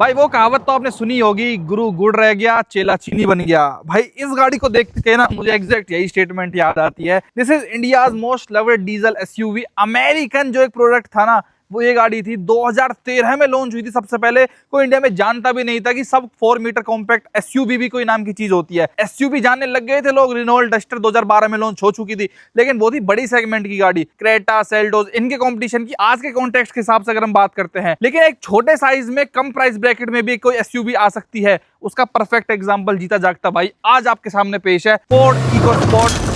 भाई वो कहावत तो आपने सुनी होगी, गुरु गुड़ रह गया चेला चीनी बन गया। भाई इस गाड़ी को देख के ना मुझे एग्जैक्ट यही स्टेटमेंट याद आती है। This is India's most loved diesel SUV American. जो एक प्रोडक्ट था ना वो ये गाड़ी थी, 2013 में लॉन्च हुई थी सबसे पहले। कोई इंडिया में जानता भी नहीं था कि सब 4 मीटर कॉम्पैक्ट एसयूवी भी कोई नाम की चीज होती है। एसयूवी जानने लग गए थे लोग, रिनोल्ट डस्टर 2012 में लॉन्च हो चुकी थी, लेकिन बहुत ही बड़ी सेगमेंट की गाड़ी। क्रेटा, सेल्टोस, इनके कंपटीशन की आज के कॉन्टेक्स्ट के हिसाब से अगर हम बात करते हैं, लेकिन एक छोटे साइज में कम प्राइस ब्रैकेट में भी कोई एसयूवी आ सकती है, उसका परफेक्ट एग्जांपल जीता जागता भाई आज आपके सामने पेश है, फोर्ड इकोस्पोर्ट।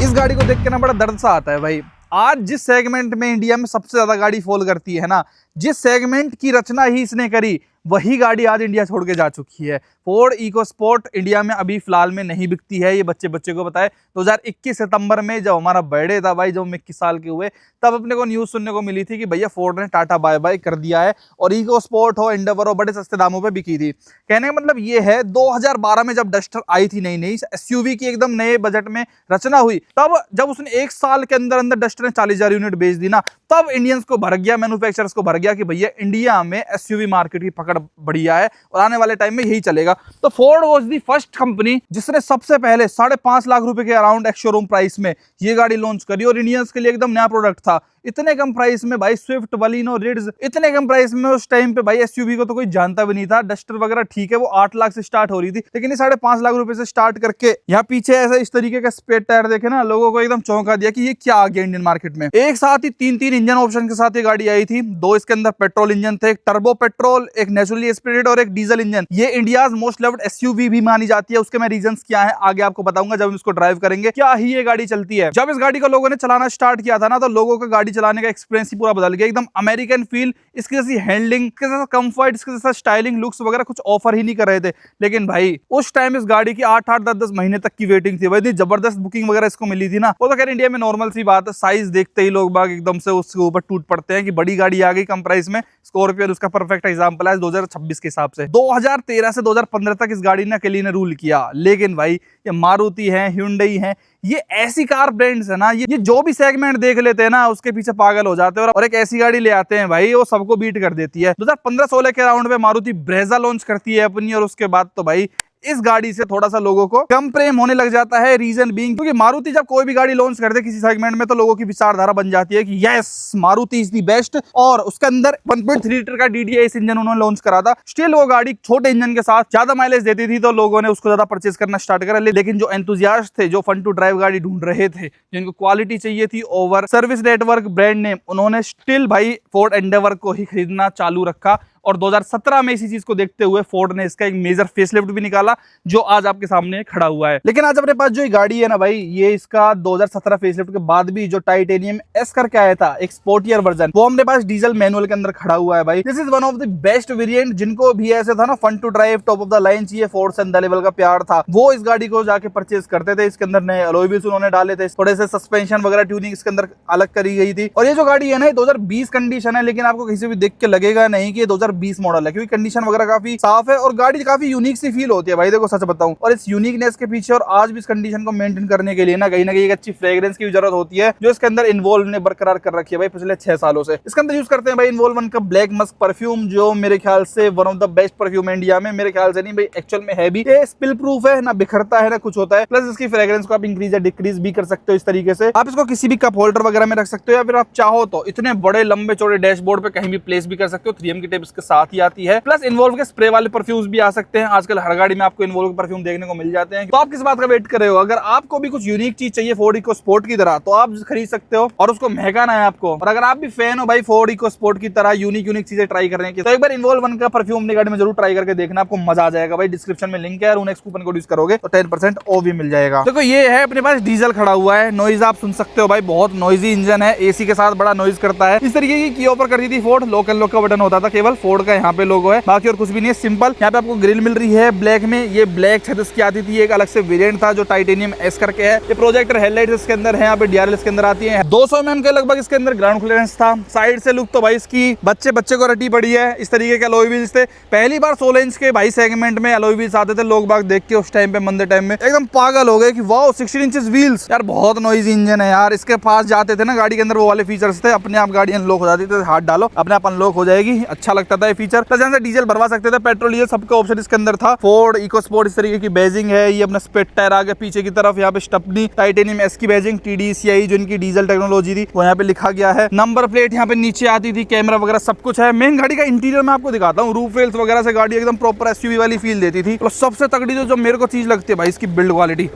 इस गाड़ी को देख के ना बड़ा दर्द सा आता है भाई। आज जिस सेगमेंट में इंडिया में सबसे ज्यादा गाड़ी फॉल करती है ना, जिस सेगमेंट की रचना ही इसने करी, वही गाड़ी आज इंडिया छोड़ के जा चुकी है। फोर्ड इकोस्पोर्ट इंडिया में अभी फिलहाल में नहीं बिकती है, ये बच्चे को बताए। 2021 सितंबर में जब हमारा बर्थडे था भाई, जब हम 21 साल के हुए, तब अपने को न्यूज सुनने को मिली थी कि भैया फोर्ड ने टाटा बाय बाय कर दिया है और इकोस्पोर्ट हो, एंडेवर हो, बड़े सस्ते दामों पे बिकी थी। कहने का मतलब ये है 2012 में जब डस्टर आई थी नई नई एसयूवी की एकदम नए बजट में रचना हुई, तब जब उसने 1 साल के अंदर अंदर डस्टर ने 40,000 यूनिट बेच दी ना, तब इंडियंस को भर गया, मैन्युफैक्चरर्स को भर गया कि भैया इंडिया में एसयूवी मार्केट की पकड़ बढ़िया है और आने वाले टाइम में यही चलेगा। तो Ford was the first company जिसने सबसे पहले 5.5 लाख रुपए के अराउंड एक शोरूम प्राइस में ये गाड़ी लॉन्च करी और इंडियंस के लिए एकदम नया प्रोडक्ट था। इतने कम प्राइस में भाई स्विफ्ट, बलिनो, रिड्स, इतने कम प्राइस में उस टाइम पे भाई एसयूवी को तो कोई जानता भी नहीं था। डस्टर वगैरह ठीक है वो 8 लाख से स्टार्ट हो रही थी, लेकिन ये 5.5 लाख रुपए से स्टार्ट करके यहाँ पीछे ऐसा इस तरीके का स्पेयर टायर देखे ना, लोगों को एकदम चौंका दिया कि ये क्या आ गया इंडियन मार्केट में। एक साथ ही 3 इंजन ऑप्शन के साथ ये गाड़ी आई थी। 2 इसके अंदर पेट्रोल इंजन थे, एक टर्बो पेट्रोल, एक नेचुरली एस्पिरेटेड और एक डीजल इंजन। ये इंडियाज मोस्ट लव्ड एसयूवी भी मानी जाती है। उसके मैं रीजंस क्या है आगे आपको बताऊंगा जब हम इसको ड्राइव करेंगे, क्या ही ये गाड़ी चलती है। जब इस गाड़ी को लोगों ने चलाना स्टार्ट किया था ना, तो लोगों का गाड़ी चलाने का एक्सपीरियंस पूरा बदल गया। एकदम अमेरिकन फील, इसकी जैसी हैंडलिंग, इसके जैसा कंफर्ट, इसके जैसा स्टाइलिंग, लुक्स वगैरह कुछ ऑफर ही नहीं कर रहे थे। लेकिन भाई उस टाइम इस गाड़ी की 8-8, 10-10 महीने तक की वेटिंग थी भाई। इतनी जबरदस्त बुकिंग वगैरह इसको मिली थी ना, वो तो खैर इंडिया में नॉर्मल सी बात है। साइज देखते ही लोग बाग एकदम से उसके ऊपर टूट पड़ते हैं कि बड़ी गाड़ी आ गई कम प्राइस में। स्कॉर्पियो उसका परफेक्ट एग्जांपल है 2026 के हिसाब से। 2013 से 2015 तक इस गाड़ी ने अकेली ने रूल किया। लेकिन भाई ये मारुति है, hyundai है, ये ऐसी कार ब्रांड्स है ना, ये जो भी सेगमेंट देख लेते हैं ना उसके पीछे पागल हो जाते हैं और एक ऐसी गाड़ी ले आते हैं भाई वो सबको बीट कर देती है। 2015-16 के राउंड में मारुति ब्रेजा लॉन्च करती है अपनी, और उसके बाद तो भाई इस गाड़ी से थोड़ा सा लोगों को कम प्रेम होने लग जाता है। रीजन बीइंग क्योंकि मारुति जब कोई भी गाड़ी लॉन्च करते किसी सेगमेंट में, तो लोगों की विचारधारा बन जाती है कि yes Maruti is the best. और उसके अंदर 1.3 लीटर का DDI इंजन उन्होंने लॉन्च करा था। स्टिल वो गाड़ी छोटे इंजन के साथ ज्यादा माइलेज देती थी, तो लोगों ने उसको ज्यादा परचेज करना स्टार्ट करा। लेकिन जो एंथुसियास्ट थे, जो फन टू ड्राइव गाड़ी ढूंढ रहे थे, जिनको क्वालिटी चाहिए थी over service network brand name, उन्होंने स्टिल भाई फोर्ड एंडेवर को ही खरीदना चालू रखा। और 2017 में इसी चीज को देखते हुए फोर्ड ने इसका एक मेजर फेसलिफ्ट भी निकाला, जो आज आपके सामने खड़ा हुआ है। लेकिन आज अपने पास जो ये गाड़ी है ना भाई, ये इसका 2017 फेसलिफ्ट के बाद भी जो टाइटेनियम एस करके आया था एक स्पोर्टियर वर्जन, वो हमने पास डीजल मैनुअल के अंदर खड़ा हुआ है भाई। This is one of the best variant. जिनको भी ऐसे था ना fun to drive, top of the line चाहिए, फोर्ड से अंदर लेवल का प्यार था, वो इस गाड़ी को जाके परचेज करते थे। इसके अंदर नए अलॉय व्हील्स उन्होंने डाले थे, थोड़े से सस्पेंशन वगैरह ट्यूनिंग इसके अंदर अलग करी गई थी। और ये जो गाड़ी है ना 2020 कंडीशन है, लेकिन आपको किसी भी देख के लगेगा नहीं कि ये 2020 मॉडल है, क्योंकि कंडीशन वगैरह काफी साफ है और गाड़ी काफी यूनिक सी फील होती है भाई। देखो सच बताऊं, और इस यूनिकनेस के पीछे और आज भी इस कंडीशन को मेंटेन करने के लिए ना कहीं एक अच्छी फ्रेग्रेंस की जरूरत होती है, जो इसके अंदर इन्वॉल्व ने बरकरार कर रखी है भाई पिछले 6 सालों से। इसके अंदर यूज करते हैं भाई इन्वॉल्व का ब्लैक मस्क परफ्यूम, जो मेरे ख्याल से one of the best perfume है इंडिया में। मेरे ख्याल से नहीं भाई, एक्चुअल में है भी। ये स्पिल प्रूफ है, ना बिखरता है ना कुछ होता है। प्लस इसकी फ्रेग्रेंस को आप इंक्रीज या डिक्रीज भी कर सकते हो इस तरीके से। आप इसको किसी भी कप होल्डर वगैरह में रख सकते हो, या फिर आप चाहो तो इतने बड़े लंबे चौड़े डैशबोर्ड पे कहीं भी प्लेस भी कर सकते हो। 3M की टेप इसके साथ ही आती है। प्लस इन्वॉल्व के स्प्रे वाले परफ्यूम्स भी आ सकते हैं। आजकल हर गाड़ी में आपको इन्वॉल्व परफ्यूम देखने को मिल जाते हैं। तो आप किस बात का वेट कर रहे हो? अगर आपको भी कुछ यूनिक चीज चाहिए फोर्ड इकोस्पोर्ट की तरह, तो आप खरीद सकते हो और उसको महंगाना है आपको। और अगर आप भी फैन हो भाई फोर्ड इकोस्पोर्ट की तरह यूनिक चीजें ट्राई करने की, तो एक बार इन्वॉल्व का परफ्यूम अपनी गाड़ी में जरूर ट्राई करके देखना, आपको मजा आ जाएगा भाई। डिस्क्रिप्शन में लिंक है और उन्हें कूपन कोड यूज करोगे तो 10% ऑफ भी मिल जाएगा। देखो ये है अपने पास डीजल खड़ा हुआ है, नॉइज आप सुन सकते हो भाई, बहुत नॉइजी इंजन है, एसी के साथ बड़ा नॉइज करता है। इस तरीके की ऑफर करती थी फोर्ड। लोकल लॉक का बटन होता था केवल, फोर्ड फोर्ड का यहाँ पे लोगो है, बाकी और कुछ भी नहीं है, सिंपल। यहाँ पे आपको ग्रिल मिल रही है ब्लैक में, ये ब्लैक छत इसकी आती थी, एक अलग से वेरिएंट था जो टाइटेनियम एस करके है। ये प्रोजेक्टर हेडलाइट इसके अंदर है, यहाँ पे डीआरएल इसके अंदर आती है। 200 mm के लगभग इसके अंदर ग्राउंड क्लियरेंस था। साइड से लुक तो भाई इसकी बच्चे को रटी पड़ी है। इस तरीके के अलॉय व्हील्स थे, पहली बार 16 इंच के भाई सेगमेंट में अलॉय व्हील्स आते थे। लोग बाग देख के उस टाइम पे मंदे टाइम में एकदम पागल हो गए कि वाओ 16 इंचेस व्हील्स, यार बहुत नॉइजी इंजन है यार। इसके पास जाते थे ना गाड़ी के अंदर, वो वाले फीचर्स थे, अपने आप गाड़ी अनलॉक हो जाती थी, हाथ डालो अपने आप अनलॉक हो जाएगी। अच्छा लगता था ये फीचर। प्लस यहाँ से डीजल भरवा सकते थे, पेट्रोल डीजल सबका ऑप्शन इसके अंदर था। फोर्ड इकोस्पोर्ट इस तरीके की बैजिंग है, ये अपना स्पेड टायर आगे पीछे की तरफ, यहाँ पे स्टपनी टाइटेनियम एस की बैजिंग, TDCI जो इनकी डीजल टेक्नोलॉजी थी वो यहाँ पे लिखा गया है। नंबर प्लेट यहाँ पे नीचे आती थी, कैमरा वगैरह सब कुछ है। मेन गाड़ी का इंटीरियर मैं आपको दिखाता हूँ, रूफ रेल्स वगैरह से गाड़ी एकदम प्रॉपर SUV वाली फील देती थी। और सबसे तगड़ी जो मेरे को चीज लगती है भाई इसकी बिल्ड क्वालिटी,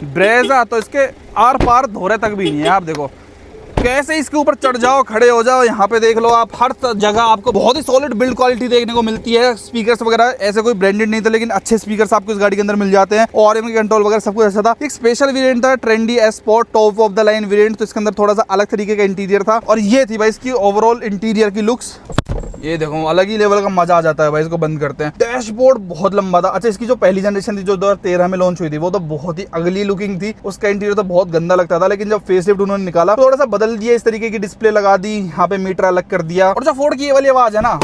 ब्रेजा तो इसके आर पार धोरे तक भी नहीं है। आप देखो कैसे इसके ऊपर चढ़ जाओ, खड़े हो जाओ, यहाँ पे देख लो आप, हर जगह आपको बहुत ही सॉलिड बिल्ड क्वालिटी देखने को मिलती है। स्पीकर्स वगैरह ऐसे कोई ब्रांडेड नहीं थे, लेकिन अच्छे स्पीकर्स आपको इस गाड़ी के अंदर मिल जाते हैं। और इनके कंट्रोल वगैरह सब कुछ अच्छा था। एक स्पेशल वेरिएंट था trendy S sport, top of the line variant, तो इसके अंदर थोड़ा सा अलग तरीके का इंटीरियर था। और ये थी भाई इसकी ओवरऑल इंटीरियर की लुक्स। ये देखो अलग ही लेवल का मजा आ जाता है भाई। इसको बंद करते हैं। डैशबोर्ड बहुत लंबा था। अच्छा, इसकी जो पहली जनरेशन थी जो 2013 में लॉन्च हुई थी, वो तो बहुत ही अगली लुकिंग थी, उसका इंटीरियर तो बहुत गंदा लगता था। लेकिन जब फेसलिफ्ट उन्होंने निकाला थोड़ा सा बदल दिया, इस तरीके की डिस्प्ले लगा दी, यहाँ पे मीटर अलग कर दिया। और जो फोर्ड की ये वाली आवाज है ना,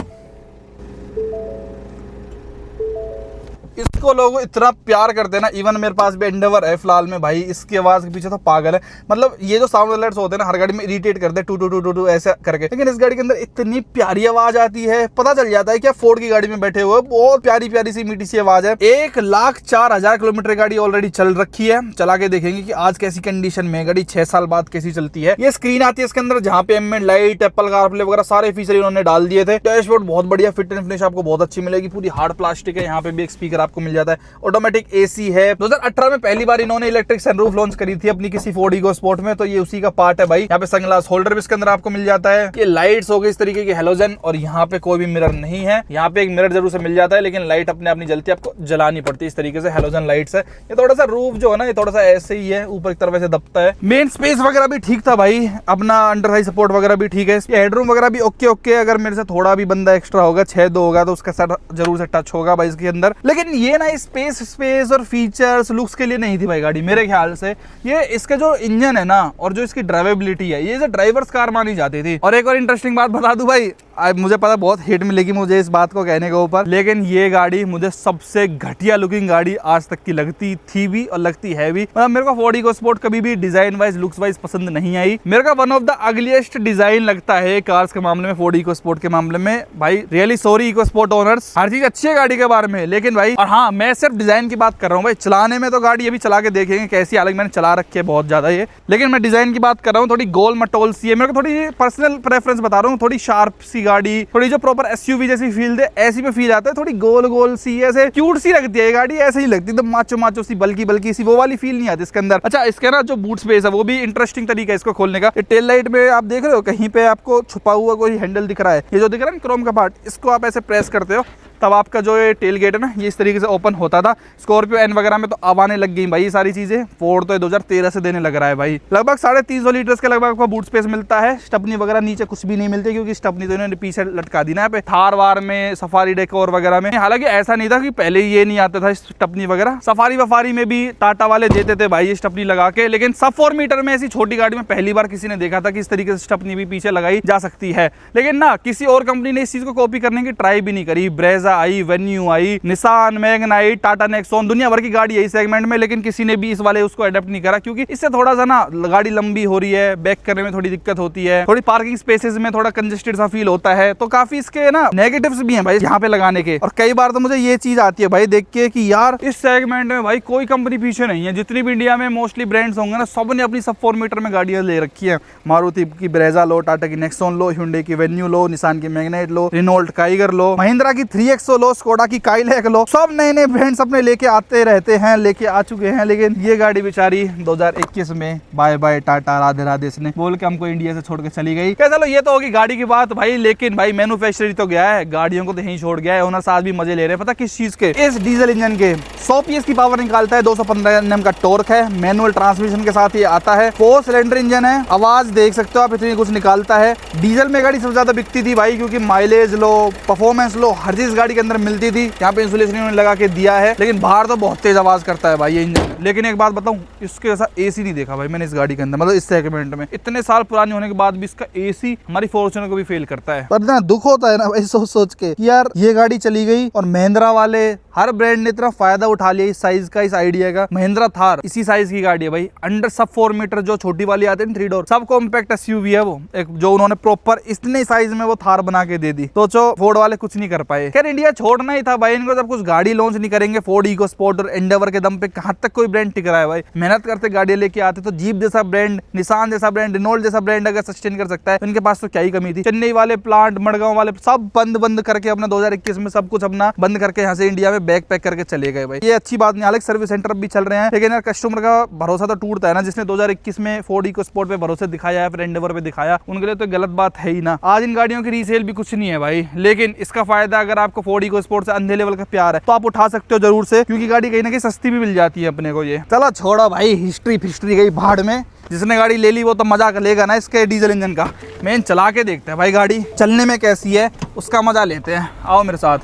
इसको लोग इतना प्यार करते हैं ना। इवन मेरे पास भी एंडेवर है फिलहाल में भाई, इसकी आवाज के पीछे तो पागल है। मतलब ये जो साउंड अलर्ट्स होते हैं ना हर गाड़ी में इरिटेट करते हैं, टू टू टू टू टू ऐसे करके, लेकिन इस गाड़ी के अंदर इतनी प्यारी आवाज आती है, पता चल जाता है कि आप फोर्ड की गाड़ी में बैठे हुए। बहुत प्यारी प्यारी सी मीठी सी आवाज है। 1,04,000 किलोमीटर गाड़ी ऑलरेडी चल रखी है। चला के देखेंगे कि आज कैसी कंडीशन में गाड़ी 6 साल बाद कैसी चलती है। ये स्क्रीन आती है इसके अंदर, जहाँ पे एम्बिएंट लाइट, एप्पल कारप्ले वगैरह सारे फीचर इन्होंने डाल दिए थे। डैशबोर्ड बहुत बढ़िया, फिट एंड फिनिश आपको बहुत अच्छी मिलेगी, पूरी हार्ड प्लास्टिक है। यहाँ पे भी एक स्पीकर आपको मिल जाता है। ऑटोमेटिक एसी है। 2018 में पहली बार इन्होंने इलेक्ट्रिक सनरूफ लॉन्च करी थी अपनी किसी फोर्ड इकोस्पोर्ट में, तो ये उसी का पार्ट है भाई। यहाँ पे सनग्लास होल्डर भी इसके अंदर आपको मिल जाता है। ये लाइट्स हो गई इस तरीके की हेलोजन, और यहाँ पे कोई भी मिरर नहीं है। यहाँ पे एक मिरर जरूर से मिल जाता है, लेकिन लाइट अपने आप नहीं जलती, आपको जलानी पड़ती है। इस तरीके से हेलोजन लाइट्स है। ये थोड़ा सा रूफ जो है ना, ये थोड़ा सा ऐसे ही है, ऊपर की तरफ ऐसे दबता है। मेन स्पेस वगैरह भी ठीक था भाई, अपना अंडर हाई सपोर्ट वगैरह भी ठीक है। ये हेडरूम वगैरह भी ओके। अगर मेरे से थोड़ा भी बंदा एक्स्ट्रा होगा, 6'2" होगा, तो उसका सर जरूर से टच होगा भाई इसके अंदर। लेकिन ये ना स्पेस और फीचर्स लुक्स के लिए नहीं थी भाई गाड़ी मेरे ख्याल से। ये इसका जो इंजन है ना, और जो इसकी ड्राइवेबिलिटी है, ये जो ड्राइवर्स कार मानी जाती थी। और एक और इंटरेस्टिंग बात बता दूं भाई, मुझे पता बहुत हिट मिलेगी मुझे इस बात को कहने के ऊपर, लेकिन ये गाड़ी मुझे सबसे घटिया लुकिंग गाड़ी आज तक की लगती थी भी और लगती है भी। मतलब मेरे को फोर्ड इकोस्पोर्ट कभी भी डिजाइन वाइज, लुक्स वाइज पसंद नहीं आई। मेरे को one of the ugliest design लगता है कार्स के मामले में, फोर्ड इकोस्पोर्ट के मामले में भाई। रियली सॉरी इकोस्पोर्ट ओनर्स, हर चीज अच्छी है गाड़ी के बारे में, लेकिन भाई, और हाँ मैं सिर्फ डिजाइन की बात कर रहा हूँ भाई। चलाने में तो गाड़ी अभी चला के देखेंगे कैसी, हालांकि मैंने चला रखी है बहुत ज्यादा ये, लेकिन मैं डिजाइन की बात कर रहा हूँ। थोड़ी गोल मटोल सी है, मेरे को थोड़ी पर्सनल प्रेफरेंस बता रहा हूँ। थोड़ी शार्प सी गाड़ी, थोड़ी जो प्रॉपर SUV जैसी फील दे, ऐसी पे फील आता है। थोड़ी गोल गोल सी, ऐसे क्यूट सी लगती है गाड़ी, ऐसे ही लगती है एकदम माचो सी, बल्कि सी, वो वाली फील नहीं आती इसके अंदर। अच्छा, इसके ना जो बूट स्पेस है वो भी इंटरेस्टिंग तरीका है इसको खोलने का। टेल लाइट में आप देख रहे हो कहीं पे आपको छुपा हुआ कोई हैंडल दिख रहा है, ये जो दिख रहा है क्रोम का पार्ट, इसको आप ऐसे प्रेस करते हो तब आपका जो ये टेल गेट है ना, ये इस तरीके से ओपन होता था। स्कॉर्पियो एन वगैरह में तो अब आने लग गई भाई ये सारी चीजें। फोर्ड तो 2013 से देने लग रहा है भाई। लगभग 350 लीटर के लगभग आपको बूट स्पेस मिलता है। स्टपनी वगैरह नीचे कुछ भी नहीं मिलती, क्योंकि स्टपनी तो इन्होंने पीछे लटका दी ना यहाँ पे थार वार में, सफारी डेकोर वगैरह में। हालांकि ऐसा नहीं था कि पहले ये नहीं आता था स्टपनी वगैरह, सफारी वफारी में भी टाटा वाले देते थे भाई ये स्टपनी लगा के। लेकिन सब 4 मीटर में ऐसी छोटी गाड़ी में पहली बार किसी ने देखा था कि इस तरीके से स्टपनी भी पीछे लगाई जा सकती है। लेकिन ना किसी और कंपनी ने इस चीज को कॉपी करने की ट्राई भी नहीं करी। ब्रेजा आई, वेन्यू आई, निसान, मैग्नाइट, टाटा नेक्सॉन, दुनिया भर की गाड़ी है इस सेगमेंट में, लेकिन किसी ने भी इस वाले उसको अडेप्ट नहीं करा, क्योंकि इससे थोड़ा सा ना गाड़ी लंबी हो रही है, बैक करने में थोड़ी दिक्कत होती है, थोड़ी पार्किंग स्पेसेस में थोड़ा कंजेस्टेड सा फील होता है। तो काफी इसके ना नेगेटिव्स भी हैं भाई यहाँ पे लगाने के। और कई बार तो मुझे ये चीज आती है भाई देख के कि यार इस सेगमेंट में भाई कोई कंपनी पीछे नहीं है। जितनी भी इंडिया में मोस्टली ब्रांड्स होंगे ना, सब ने अपनी सब 4 मीटर में गाड़ियां ले रखी है। मारुति की ब्रेजा लो, टाटा की नेक्सॉन लो, hyundai की वेन्यू लो, निसान की मैग्नाइट लो, रिनोल्ट काइगर लो, महिंद्रा की 3 CX लो, स्कोडा की काइलैक लो, सब नए नए ब्रांड्स अपने लेके आते रहते हैं, लेके आ चुके हैं। लेकिन ये गाड़ी बेचारी 2021 में बाय बाय टाटा राधे राधे इसने बोल के हमको इंडिया से छोड़ के चली गई। क्या चलो ये तो होगी गाड़ी की बात भाई, लेकिन भाई मैन्युफैक्चरर तो गया है, गाड़ियों को तो यहीं छोड़ गया है। ओनर साथ भी मजे ले रहे हैं, पता किस चीज के, इस डीजल इंजन के। 100 PS की पावर निकालता है, 215 Nm का टॉर्क है, मैनुअल ट्रांसमिशन के साथ ये आता है, 4 सिलेंडर इंजन है, आवाज देख सकते हो आप इतनी कुछ निकालता है। डीजल में गाड़ी सबसे ज्यादा बिकती थी भाई, क्योंकि माइलेज लो, परफॉर्मेंस लो, हर चीज गाड़ी के अंदर मिलती थी। यहाँ पे इंसुलेशन इन्होंने लगा के दिया है, लेकिन बाहर तो बहुत तेज आवाज करता है भाई ये इंजन। लेकिन एक बात बताऊं, इसके जैसा एसी नहीं देखा भाई मैंने इस गाड़ी के अंदर, मतलब इस सेगमेंट में। इतने साल पुरानी होने के बाद भी इसका एसी हमारी फॉर्च्यूनर को भी फेल करता है। पर इतना दुख होता है ना भाई सोच सोच के कि यार ये गाड़ी चली गई, और महिंद्रा वाले हर ब्रांड ने इतना फायदा उठा लिया इस साइज का, इस आइडिया का। महिंद्रा थार इसी साइज की गाड़ी है भाई, अंडर सब 4 मीटर, जो छोटी वाली आती है 3 डोर, सब कॉम्पैक्ट एसयूवी है वो एक, जो उन्होंने प्रॉपर इतने साइज में वो थार बना के दे दी। सोचो फोर्ड वाले कुछ नहीं कर पाए। खैर इंडिया छोड़ना ही था भाई इनको, जब कुछ गाड़ी लॉन्च नहीं करेंगे फोर्ड इको स्पोर्ट और एंडेवर के दम पे, कहाँ तक कोई ब्रांड टिक रहा है भाई। मेहनत करते गाड़ियां लेके आते, तो जीप जैसा ब्रांड, निसान जैसा ब्रांड, रेनॉल्ट जैसा ब्रांड अगर सस्टेन कर सकता है, इनके पास तो क्या ही कमी थी। चेन्नई वाले प्लांट, मडगांव वाले सब बंद करके अपना 2021 में सब कुछ अपना बंद करके यहाँ से इंडिया में बैग पैक करके चले गए भाई। ये अच्छी बात नहीं, हालांकि सर्विस सेंटर भी चल रहे हैं, लेकिन यार कस्टमर का भरोसा तो टूटता है ना। जिसने 2021 में फोर्ड इको स्पोर्ट पे भरोसा दिखाया है, फिर एंडेवर पे दिखाया, उनके लिए तो गलत बात है ही ना। आज इन गाड़ियों की रीसेल भी कुछ नहीं है भाई, लेकिन इसका फायदा अगर आपको फोर्ड इको स्पोर्ट से अंधे लेवल का प्यार है तो आप उठा सकते हो जरूर से, क्योंकि गाड़ी कहीं ना कहीं सस्ती भी मिल जाती है अपने को। ये चलो छोड़ो भाई, हिस्ट्री गई भाड़ में। जिसने गाड़ी ले ली वो तो मजा लेगा ना इसके डीजल इंजन का। मेन चला के देखते हैं भाई गाड़ी चलने में कैसी है, उसका मजा लेते हैं। आओ मेरे साथ।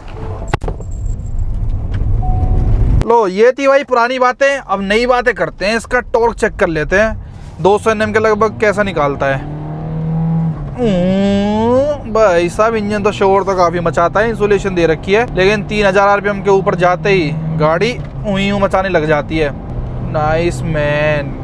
लो ये थी भाई पुरानी बातें, अब नई बातें करते हैं। इसका टॉर्क चेक कर लेते हैं, 200 Nm के लगभग कैसा निकालता है। भाई साहब इंजन तो शोर तो काफी मचाता है, इंसुलेशन दे रखी है, लेकिन 3000 RPM के ऊपर जाते ही गाड़ी ऊँ मचाने लग जाती है। Nice man.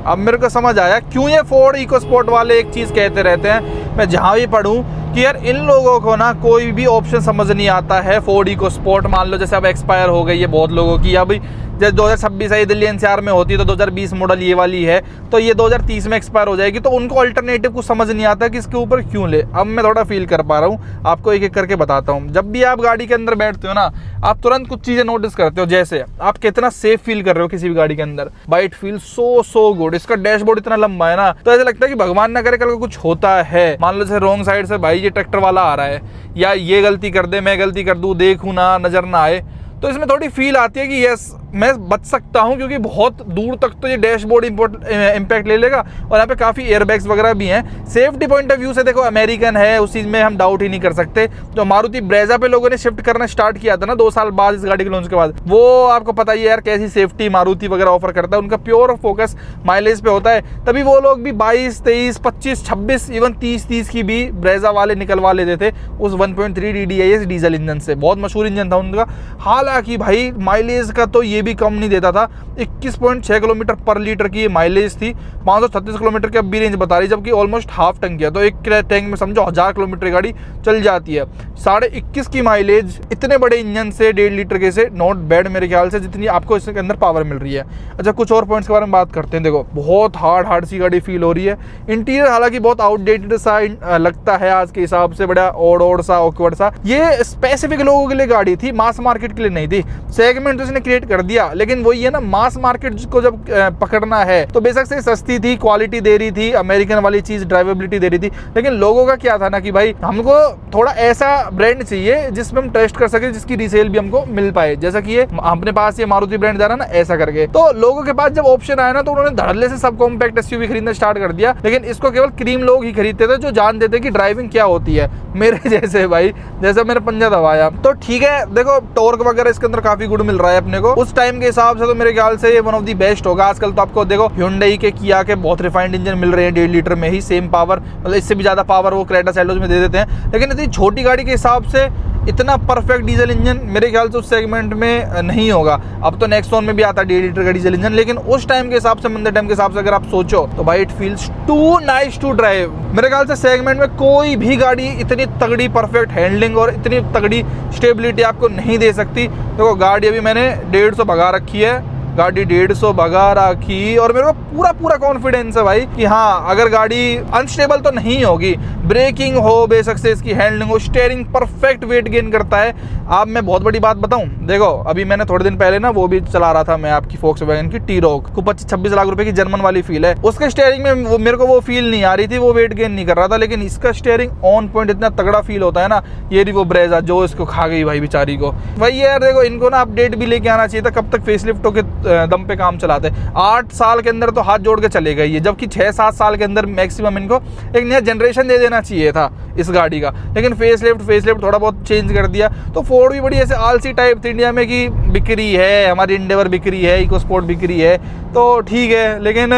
अब मेरे को समझ आया क्यों ये फोर्ड इको स्पोर्ट वाले एक चीज कहते रहते हैं, मैं जहां भी पढ़ूं, कि यार इन लोगों को ना कोई भी ऑप्शन समझ नहीं आता है। फोर्ड इको स्पोर्ट मान लो जैसे अब एक्सपायर हो गई है बहुत लोगों की, अभी जैसे 2026 है दिल्ली NCR में होती है, तो 2020 मॉडल ये वाली है, तो ये 2030 में एक्सपायर हो जाएगी, तो उनको अल्टरनेटिव कुछ समझ नहीं आता कि इसके ऊपर क्यों ले। अब मैं थोड़ा फील कर पा रहा हूँ, आपको एक एक करके बताता हूँ। जब भी आप गाड़ी के अंदर बैठते हो ना, आप तुरंत कुछ चीजें नोटिस करते हो, जैसे आप कितना सेफ फील कर रहे हो किसी भी गाड़ी के अंदर। भाई इट फील सो गुड। इसका डैशबोर्ड इतना लंबा है ना, तो ऐसा लगता है कि भगवान ना करे कल को कुछ होता है, मान लो जैसे रॉन्ग साइड से भाई ये ट्रैक्टर वाला आ रहा है, या ये गलती कर दे, मैं गलती कर दूं, देखूं ना, नजर ना आए, तो इसमें थोड़ी फील आती है कि यस मैं बच सकता हूं, क्योंकि बहुत दूर तक तो ये डैशबोर्ड इम्पैक्ट ले लेगा, और यहाँ पे काफ़ी एयरबैग्स वगैरह भी हैं। सेफ्टी पॉइंट ऑफ व्यू से देखो अमेरिकन है, उस चीज़ में हम डाउट ही नहीं कर सकते। जो मारुति ब्रेजा पे लोगों ने शिफ्ट करना स्टार्ट किया था ना 2 साल बाद इस गाड़ी के लॉन्च के बाद, वो आपको पता ही है यार कैसी सेफ्टी मारुति वगैरह ऑफर करता है। उनका प्योर फोकस माइलेज पे होता है, तभी वो लोग भी 22, 23, 25, 26, इवन 30 की भी ब्रेजा वाले निकलवा लेते थे उस 1.3 DDIS डीजल इंजन से। बहुत मशहूर इंजन था उनका। हालांकि भाई माइलेज का तो ये भी कम नहीं देता था, 21.6 किलोमीटर पर लीटर की माइलेज थी, 536 किलोमीटर की अब भी रेंज बता रही, जबकि ऑलमोस्ट हाफ टैंक है, तो एक टैंक में समझो 1000 किलोमीटर गाड़ी चल जाती है। 21.5 की माइलेज इतने बड़े इंजन से 1.5 लीटर के से नॉट बैड मेरे ख्याल से, जितनी आपको इसके अंदर पावर मिल रही है। अच्छा कुछ और पॉइंट्स के बारे में बात करते हैं। देखो बहुत हार्ड सी गाड़ी फील हो रही है। इंटीरियर हालांकि बहुत आउटडेटेड सा लगता है आज के हिसाब से, बड़ा ऑड सा ऑकवर्ड सा। ये स्पेसिफिक लोगों के लिए गाड़ी थी, मास मार्केट के लिए नहीं थी। सेगमेंट तो इसने क्रिएट कर दिया, लेकिन वही है ना, मास मार्केट को जब पकड़ना है तो बेशक से सस्ती थी, क्वालिटी दे रही थी, अमेरिकन वाली चीज ड्राइवेबिलिटी दे रही थी, लेकिन लोगों का क्या था ना कि भाई हमको थोड़ा ऐसा ब्रांड चाहिए जिसमें हम टेस्ट कर सके, जिसकी रीसेल भी हमको मिल पाए, जैसा कि ये अपने पास ये मारुति ब्रांड जा रहा है ना, ऐसा करके। तो लोगों के पास जब ऑप्शन आया ना, तो उन्होंने धड़ल्ले से सब कॉम्पैक्ट एसयूवी खरीदना स्टार्ट कर दिया, लेकिन इसको केवल क्रीम लोग ही खरीदते थे जो जानते थे कि ड्राइविंग क्या होती है, मेरे जैसे भाई, जैसा मेरा पंजा दबाया। तो ठीक है, देखो टॉर्क वगैरह इसके अंदर काफी गुड मिल रहा है अपने को, उस टाइम के हिसाब से तो मेरे ख्याल से ये वन ऑफ द बेस्ट होगा। आजकल तो आपको देखो Hyundai के, किया के बहुत रिफाइंड इंजन मिल रहे हैं 1.5 लीटर में ही, सेम पावर, मतलब इससे भी ज्यादा पावर वो क्रेटा सेल्टोस में दे देते हैं, लेकिन इतनी छोटी गाड़ी के हिसाब से इतना परफेक्ट डीजल इंजन मेरे ख्याल से उस सेगमेंट में नहीं होगा। अब तो नेक्सॉन में भी आता है 1.5 लीटर का डीजल इंजन, लेकिन उस टाइम के हिसाब से, मंदे टाइम के हिसाब से अगर आप सोचो तो भाई it feels too nice to drive. मेरे ख्याल से सेगमेंट में कोई भी गाड़ी इतनी तगड़ी परफेक्ट हैंडलिंग और इतनी तगड़ी स्टेबिलिटी आपको नहीं दे सकती। देखो गाड़ी अभी मैंने 150 भगा रखी है, गाड़ी 150 भगा रखी, और मेरे को पूरा कॉन्फिडेंस है भाई कि हाँ, अगर गाड़ी अनस्टेबल तो नहीं होगी, ब्रेकिंग हो बेशक से, इसकी हैंडलिंग हो, स्टीयरिंग परफेक्ट वेट गेन करता है। अब मैं बहुत बड़ी बात बताऊं, देखो अभी मैंने थोड़े दिन पहले ना वो भी चला रहा था मैं, आपकी फोक्सवैगन की टी-रॉक को 25-26 लाख रुपए की जर्मन वाली फील है, उसके स्टीयरिंग में वो मेरे को वो फील नहीं आ रही थी, वो वेट गेन नहीं कर रहा था, लेकिन इसका स्टीयरिंग ऑन पॉइंट इतना तगड़ा फील होता है ना। ये रही वो ब्रेजा जो इसको खा गई भाई बेचारी को। भाई यार देखो, इनको ना अपडेट भी लेके आना चाहिए था, कब तक फेसलिफ्टों के दम पे काम चलाते हैं। 8 साल के अंदर तो हाथ जोड़ के चले गए ये, जबकि 6-7 साल के अंदर मैक्सिमम इनको एक नया जनरेशन दे देना चाहिए था इस गाड़ी का, लेकिन फेसलिफ्ट थोड़ा बहुत चेंज कर दिया। तो फोर्ड भी बड़ी ऐसे आलसी टाइप थी इंडिया में कि बिक रही है, हमारी इंडेवर बिक रही है, इको स्पोर्ट बिक रही है, तो ठीक है, लेकिन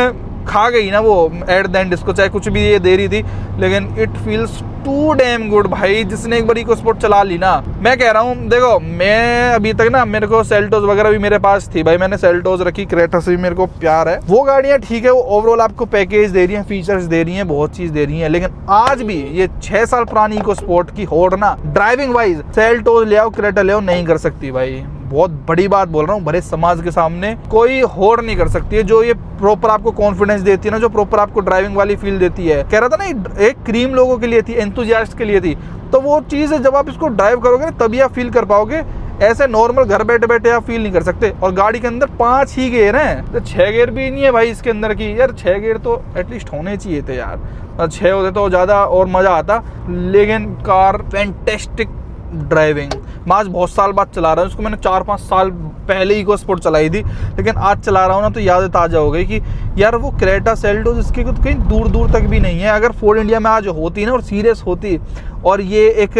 खा गई ना वो एट द एंड इसको, चाहे कुछ भी ये दे रही थी, लेकिन it feels too damn good भाई। जिसने एक बार इको स्पोर्ट चला ली ना, मैं कह रहा हूँ, देखो मैं अभी तक ना, मेरे को सेल्टोस वगैरह भी मेरे पास थी भाई, मैंने सेल्टोस रखी, क्रेटा से भी मेरे को प्यार है, वो गाड़ियाँ ठीक है, वो ओवरऑल आपको पैकेज दे रही हैं, फीचर्स दे रही हैं, बहुत चीज दे रही हैं, लेकिन आज भी ये 6 साल पुरानी इको स्पोर्ट की होड़ ना, ड्राइविंग वाइज सेल्टोस ले आओ, क्रेटा ले आओ, नहीं कर सकती भाई। बहुत बड़ी बात बोल रहा हूँ, भरे समाज के सामने कोई होड़ नहीं कर सकती है जो ये प्रॉपर आपको कॉन्फिडेंस देती है ना, जो प्रॉपर आपको ड्राइविंग वाली फील देती है। कह रहा था ना, एक क्रीम लोगों के लिए थी, एंथुसियास्ट के लिए थी, तो वो चीज़ जब आप इसको ड्राइव करोगे ना, तभी आप फील कर पाओगे। ऐसे नॉर्मल घर बैठे बैठे आप फील नहीं कर सकते। और गाड़ी के अंदर 5 ही गेयर हैं, तो 6 गेयर भी नहीं है भाई इसके अंदर की। यार 6 गेयर तो एटलीस्ट होने चाहिए थे यार, 6 होते तो ज़्यादा और मज़ा आता। लेकिन कार फैंटेस्टिक ड्राइविंग, मैं आज बहुत साल बाद चला रहा हूँ उसको, मैंने 4-5 साल पहले इको स्पोर्ट चलाई थी, लेकिन आज चला रहा हूँ ना तो याद ताज़ा हो गई कि यार वो क्रेटा सेल्टोस इसके तो कहीं दूर दूर तक भी नहीं है। अगर फोर्ड इंडिया में आज होती ना और सीरियस होती, और ये एक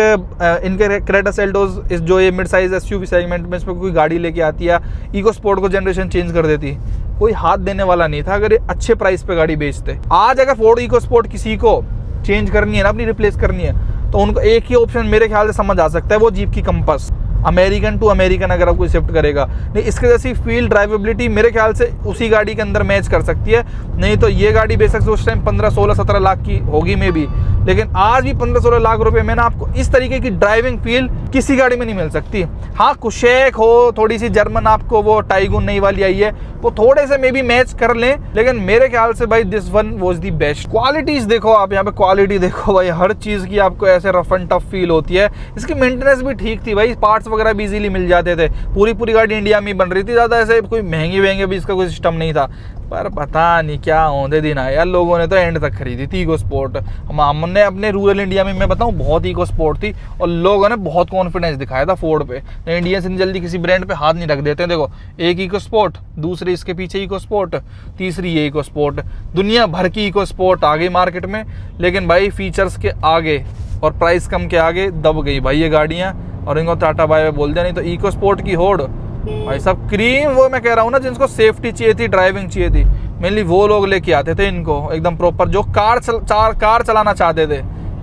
इनके क्रेटा सेल्टोस इस जो ये मिड साइज एसयूवी सेगमेंट में इसमें कोई गाड़ी लेके आती है, इको स्पोर्ट को जनरेशन चेंज कर देती, कोई हाथ देने वाला नहीं था अगर ये अच्छे प्राइस पे गाड़ी बेचते। आज अगर फोर्ड इको स्पोर्ट किसी को चेंज करनी है ना, अपनी रिप्लेस करनी है, तो उनको एक ही ऑप्शन मेरे ख्याल से समझ आ सकता है, वो जीप की कंपास, अमेरिकन टू अमेरिकन अगर आपको शिफ्ट करेगा। नहीं, इसके जैसी फील ड्राइवेबिलिटी मेरे ख्याल से उसी गाड़ी के अंदर मैच कर सकती है। नहीं तो ये गाड़ी बेशक से उस टाइम 15-16-17 लाख की होगी में भी, लेकिन आज भी 15-16 लाख रुपए में ना आपको इस तरीके की ड्राइविंग फील किसी गाड़ी में नहीं मिल सकती। हाँ, कुशेक हो, थोड़ी सी जर्मन आपको वो टाइगून नई वाली आई है, वो थोड़े से मे भी मैच कर लें, लेकिन मेरे ख्याल से भाई this one was the best. Qualities देखो आप, यहाँ पे क्वालिटी देखो भाई, हर चीज़ की आपको ऐसे रफ एंड टफ फील होती है। इसकी मेंटेनेंस भी ठीक थी भाई, पार्ट्स वगैरह भी इजीली मिल जाते थे। पूरी गाड़ी इंडिया में बन रही थी, ज़्यादा ऐसे कोई महंगी भी इसका कोई सिस्टम नहीं था। पर पता नहीं क्या होंदे दिन आए यार, लोगों ने तो एंड तक खरीदी थी इको स्पोर्ट। हमने अपने रूरल इंडिया में, मैं बताऊं, बहुत इको स्पोर्ट थी और लोगों ने बहुत कॉन्फिडेंस दिखाया था फोर्ड पे। तो इंडियंस इतनी जल्दी किसी ब्रांड पे हाथ नहीं रख देते। देखो, एक इको स्पोर्ट, दूसरी इसके पीछे इको स्पोर्ट, तीसरी ये इको स्पोर्ट, दुनिया भर की इको स्पोर्ट आ गई मार्केट में, लेकिन भाई फीचर्स के आगे और प्राइस कम के आगे दब गई भाई ये गाड़ियाँ, और इनको टाटा बाय बाय बोल दिया। नहीं तो इको स्पोर्ट की होड़ भाई सब क्रीम, वो मैं कह रहा हूँ ना, जिनको सेफ्टी चाहिए थी, ड्राइविंग चाहिए थी, मेनली वो लोग लेके आते थे इनको एकदम प्रॉपर, जो कार चलाना चाहते थे,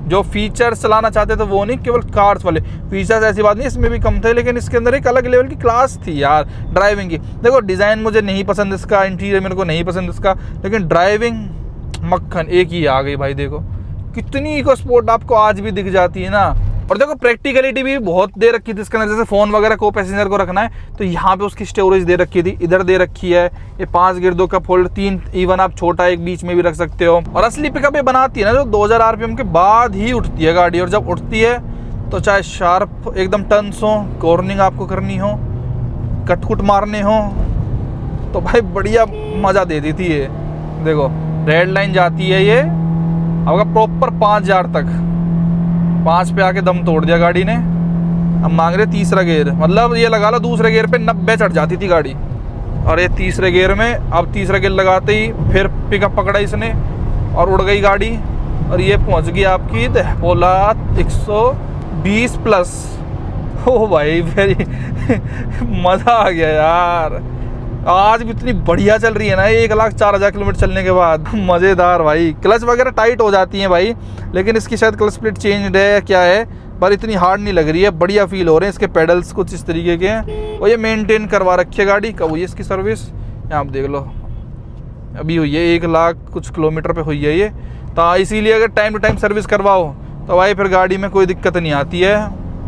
जो फीचर्स चलाना चाहते थे, वो नहीं केवल कार्स वाले फीचर्स। ऐसी बात नहीं, इसमें भी कम थे, लेकिन इसके अंदर एक अलग लेवल की क्लास थी यार ड्राइविंग की। देखो, डिज़ाइन मुझे नहीं पसंद इसका, इंटीरियर मेरे को नहीं पसंद इसका, लेकिन ड्राइविंग मक्खन एक ही आ गई भाई। देखो कितनी इको स्पोर्ट आपको आज भी दिख जाती है ना। और देखो, प्रैक्टिकलिटी भी बहुत दे रखी थी इसके अंदर, जैसे फ़ोन वगैरह को पैसेंजर को रखना है तो यहाँ पे उसकी स्टोरेज दे रखी थी, इधर दे रखी है, ये 5 गिरदों का फोल्डर, 3 इवन आप छोटा एक बीच में भी रख सकते हो। और असली पिकअप ये बनाती है ना जो 2000 RPM के बाद ही उठती है गाड़ी, और जब उठती है तो चाहे शार्प एकदम टर्न्स हो, कॉर्निंग आपको करनी हो, कटकुट मारने हो, तो भाई बढ़िया मज़ा दे दी थी ये। देखो रेड लाइन जाती है ये आपका प्रॉपर 5000 तक, 5 पे आके दम तोड़ दिया गाड़ी ने। अब मांग रहे तीसरा गियर, मतलब ये लगा लो दूसरे गियर पे 90 चढ़ जाती थी गाड़ी, और ये तीसरे गियर में, अब तीसरा गियर लगाते ही फिर पिकअप पकड़ा इसने और उड़ गई गाड़ी, और ये पहुंच गई आपकी बोला 120 प्लस। ओ भाई फिर मज़ा आ गया यार, आज भी इतनी बढ़िया चल रही है ना 1,04,000 किलोमीटर चलने के बाद, मज़ेदार भाई। क्लच वगैरह टाइट हो जाती हैं भाई, लेकिन इसकी शायद क्लच प्लेट चेंज है या क्या है, पर इतनी हार्ड नहीं लग रही है, बढ़िया फील हो रहे हैं। इसके पेडल्स कुछ इस तरीके के हैं, और ये मेंटेन करवा रखी है गाड़ी। कब हुई है इसकी सर्विस, यहाँ आप देख लो, अभी हुई है 1 लाख कुछ किलोमीटर पे हुई है ये। तो इसीलिए अगर टाइम टू टाइम सर्विस करवाओ तो भाई फिर गाड़ी में कोई दिक्कत नहीं आती है।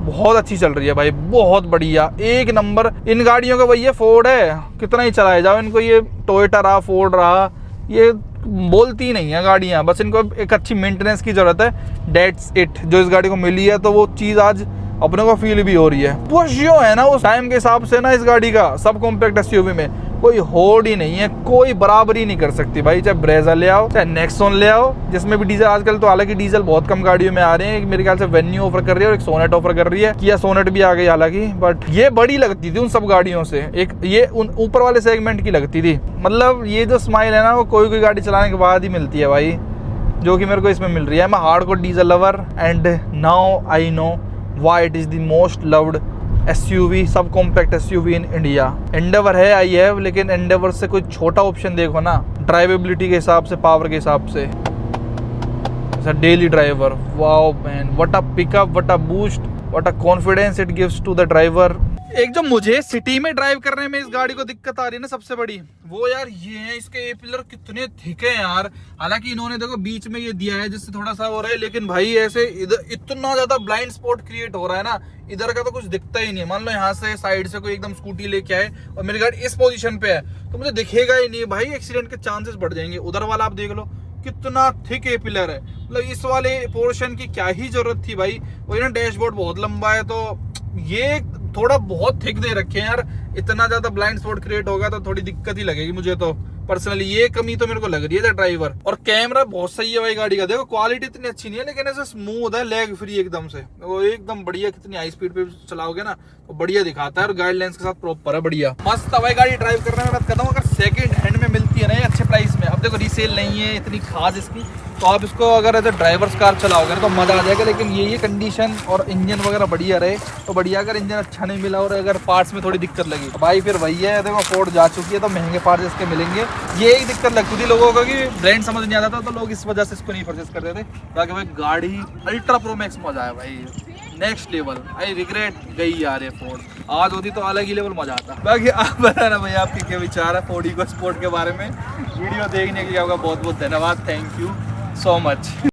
बहुत अच्छी चल रही है भाई, बहुत बढ़िया, एक नंबर। इन गाड़ियों का भैया फोर्ड है, कितना ही चलाया जाओ इनको, ये टोयोटा रहा, फोर्ड रहा, ये बोलती नहीं है गाड़ियाँ, बस इनको एक अच्छी मेंटेनेंस की जरूरत है। डेट्स इट, जो इस गाड़ी को मिली है तो वो चीज़ आज अपने को फील भी हो रही है। वो जो है ना उस टाइम के हिसाब से ना, इस गाड़ी का सब कॉम्पैक्ट एसयूवी में कोई होड़ ही नहीं है, कोई बराबरी नहीं कर सकती भाई। चाहे ब्रेजा ले आओ, चाहे नेक्सॉन ले आओ, जिसमें भी डीजल, आजकल तो हालांकि डीजल बहुत कम गाड़ियों में आ रहे हैं, मेरे ख्याल से वेन्यू ऑफर कर रही है और एक सोनेट ऑफर कर रही है, किया सोनेट भी आ गई हालांकि, बट ये बड़ी लगती थी उन सब गाड़ियों से, एक ये उन ऊपर वाले सेगमेंट की लगती थी। मतलब ये जो स्माइल है ना, वो कोई गाड़ी चलाने के बाद ही मिलती है भाई, जो कि मेरे को इसमें मिल रही है। मैं hardcore diesel lover and now I know why it is the most loved SUV, sub compact SUV in India. Endeavour है आई हैव, लेकिन एंडेवर से कोई छोटा ऑप्शन देखो ना, ड्राइवेबिलिटी के हिसाब से, पावर के हिसाब से। Daily driver, wow man, what a pickup, what a boost, what a confidence it gives to the driver. एक जो मुझे सिटी में ड्राइव करने में इस गाड़ी को दिक्कत आ रही है ना सबसे बड़ी, वो यार ये है, इसके ए पिलर कितने थिक है यार। हालांकि इन्होंने देखो बीच में ये दिया है जिससे थोड़ा सा हो रहा है, लेकिन भाई ऐसे इधर इतना ज्यादा ब्लाइंड स्पॉट क्रिएट हो रहा है ना, इधर का तो कुछ दिखता ही नहीं है। मान लो यहाँ से साइड से कोई एकदम स्कूटी लेके आए और मेरी गाड़ी इस पोजीशन पे है तो मुझे दिखेगा ही नहीं भाई, एक्सीडेंट के चांसेस बढ़ जाएंगे। उधर वाला आप देख लो कितना थिक ए पिलर है, मतलब इस वाले पोर्शन की क्या ही जरूरत थी भाई। वही ना, डैशबोर्ड बहुत लंबा है तो ये थोड़ा बहुत थिक दे रखे हैं यार, इतना ज्यादा ब्लाइंड स्पॉट क्रिएट होगा तो थोड़ी दिक्कत ही लगेगी मुझे तो पर्सनली, ये कमी तो मेरे को लग रही है ड्राइवर। और कैमरा बहुत सही है भाई गाड़ी का, देखो क्वालिटी इतनी अच्छी नहीं है लेकिन ऐसे स्मूथ है, लैग फ्री एकदम से, वो एकदम बढ़िया, कितनी हाई स्पीड पे चलाओगे ना तो बढ़िया दिखाता है, और गाइडलाइंस के साथ प्रॉपर है, बढ़िया मस्त भाई गाड़ी ड्राइव करने में। बात करता हूँ, अगर सेकंड हैंड में मिलती है ना अच्छे प्राइस में, अब देखो रीसेल नहीं है इतनी खास इसकी, तो आप इसको अगर एज ड्राइवर्स कार चलाओगे तो मजा आ जाएगा। लेकिन ये कंडीशन और इंजन वगैरह बढ़िया रहे तो बढ़िया, अगर इंजन अच्छा नहीं मिला और अगर पार्ट्स में थोड़ी दिक्कत लगी तो भाई फिर वही है, देखो फोर्ड जा चुकी है तो महंगे पार्ट्स इसके मिलेंगे। ये एक दिक्कत लगती थी लोगों को कि ब्रांड समझ नहीं आता था, तो लोग इस वजह से इसको नहीं परचेस करते थे। बाकी भाई गाड़ी अल्ट्रा प्रो मैक्स मजा है भाई, नेक्स्ट लेवल। आई रिग्रेट गई यार ये फोर्ड, आज होती तो अलग ही लेवल मजा आता। बाकी आप बताना भैया आपके क्या विचार है फोर्ड इको स्पोर्ट के बारे में। वीडियो देखने के लिए आपका बहुत बहुत धन्यवाद, थैंक यू सो मच।